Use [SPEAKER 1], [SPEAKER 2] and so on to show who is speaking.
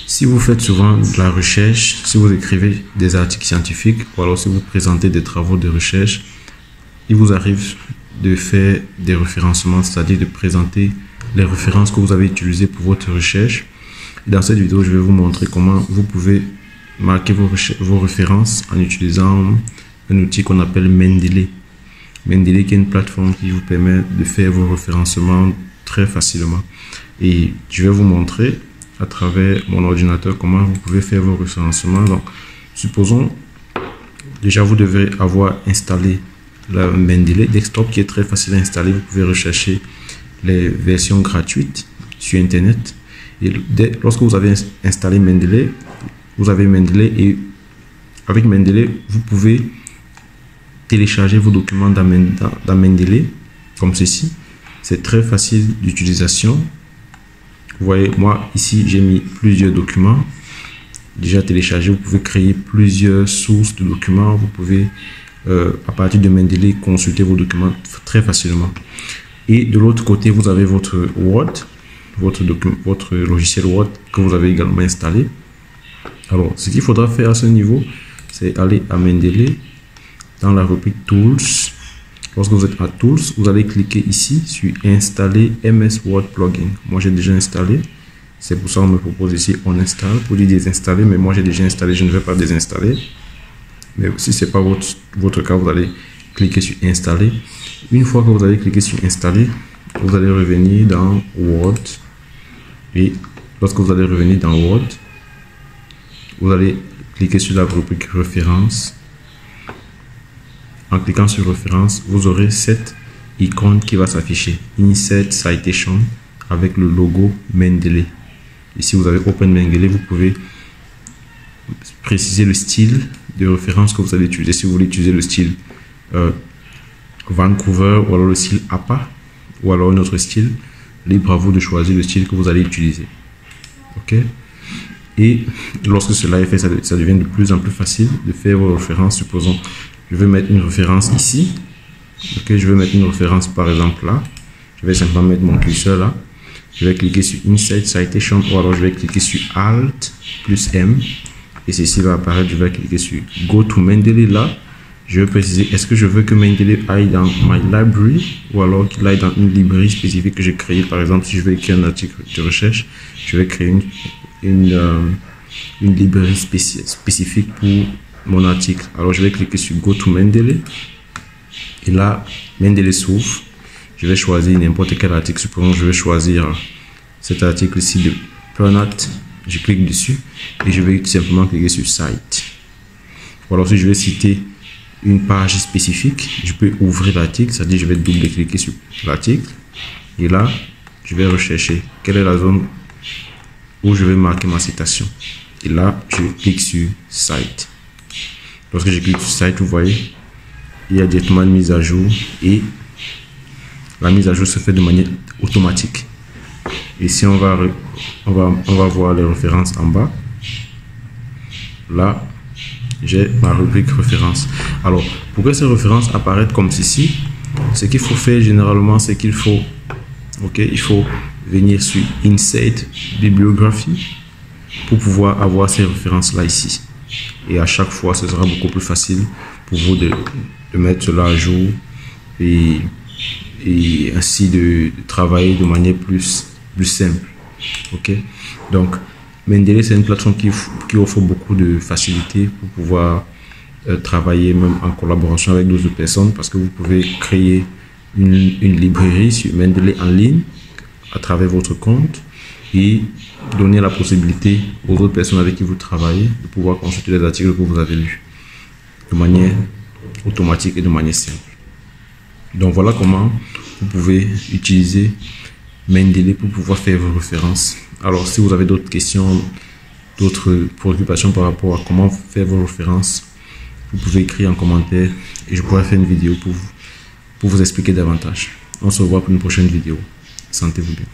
[SPEAKER 1] Si vous faites souvent de la recherche, si vous écrivez des articles scientifiques ou alors si vous présentez des travaux de recherche, il vous arrive de faire des référencements, c'est-à-dire de présenter les références que vous avez utilisées pour votre recherche. Et dans cette vidéo, je vais vous montrer comment vous pouvez marquer vos références en utilisant un outil qu'on appelle Mendeley. Mendeley qui est une plateforme qui vous permet de faire vos référencements très facilement. Et je vais vous montrer à travers mon ordinateur comment vous pouvez faire vos référencements. Donc, supposons, déjà vous devez avoir installé la Mendeley Desktop qui est très facile à installer. Vous pouvez rechercher les versions gratuites sur Internet. Et lorsque vous avez installé Mendeley, vous avez Mendeley et avec Mendeley, vous pouvez télécharger vos documents dans Mendeley comme ceci. C'est très facile d'utilisation. Vous voyez, moi ici j'ai mis plusieurs documents déjà téléchargés. Vous pouvez créer plusieurs sources de documents. Vous pouvez à partir de Mendeley consulter vos documents très facilement. Et de l'autre côté, vous avez votre Word, votre logiciel Word que vous avez également installé. Alors, ce qu'il faudra faire à ce niveau, c'est aller à Mendeley dans la rubrique Tools. Lorsque vous êtes à Tools, vous allez cliquer ici sur Installer MS Word Plugin. Moi, j'ai déjà installé. C'est pour ça qu'on me propose ici On installe pour dire désinstaller. Mais moi, j'ai déjà installé. Je ne vais pas désinstaller. Mais si ce n'est pas votre cas, vous allez cliquer sur Installer. Une fois que vous allez cliquer sur Installer, vous allez revenir dans Word. Et lorsque vous allez revenir dans Word, vous allez cliquer sur la rubrique Références. En cliquant sur Référence, vous aurez cette icône qui va s'afficher. Insert Citation avec le logo Mendeley. Ici, vous avez Open Mendeley. Vous pouvez préciser le style de référence que vous allez utiliser. Si vous voulez utiliser le style Vancouver ou alors le style APA ou alors un autre style, libre à vous de choisir le style que vous allez utiliser. Ok. Et lorsque cela est fait, ça devient de plus en plus facile de faire vos références. Supposons, je vais mettre une référence ici. Ok, je vais mettre une référence par exemple là. Je vais simplement mettre mon curseur là. Je vais cliquer sur Insert Citation ou alors je vais cliquer sur Alt plus M. Et ceci va apparaître. Je vais cliquer sur Go to Mendeley là. Je vais préciser, est-ce que je veux que Mendeley aille dans My Library ou alors qu'il aille dans une librairie spécifique que j'ai créée. Par exemple, si je veux écrire un article de recherche, je vais créer une librairie spécifique pour mon article. Alors, je vais cliquer sur Go to Mendeley. Et là, Mendeley s'ouvre. Je vais choisir n'importe quel article. Supposons je vais choisir cet article ici de Planet. Je clique dessus et je vais tout simplement cliquer sur Site. Ou alors, si je vais citer une page spécifique, je peux ouvrir l'article, c'est-à-dire je vais double-cliquer sur l'article et là je vais rechercher quelle est la zone où je vais marquer ma citation et là je clique sur Site. Lorsque je clique sur Site, vous voyez il y a directement une mise à jour et la mise à jour se fait de manière automatique. Ici on va voir les références en bas. Là j'ai ma rubrique référence. Alors, pour que ces références apparaissent comme ceci, ce qu'il faut faire généralement, c'est qu'il faut, il faut venir sur Insert Bibliographie pour pouvoir avoir ces références-là ici. Et à chaque fois, ce sera beaucoup plus facile pour vous de mettre cela à jour et ainsi de travailler de manière plus simple. Ok, donc Mendeley, c'est une plateforme qui offre beaucoup de facilité pour pouvoir travailler même en collaboration avec d'autres personnes parce que vous pouvez créer une librairie sur Mendeley en ligne à travers votre compte et donner la possibilité aux autres personnes avec qui vous travaillez de pouvoir consulter les articles que vous avez lus de manière automatique et de manière simple. Donc voilà comment vous pouvez utiliser Mendeley pour pouvoir faire vos références. Alors, si vous avez d'autres questions, d'autres préoccupations par rapport à comment faire vos références, vous pouvez écrire en commentaire et je pourrai faire une vidéo pour vous expliquer davantage. On se revoit pour une prochaine vidéo. Sentez-vous bien.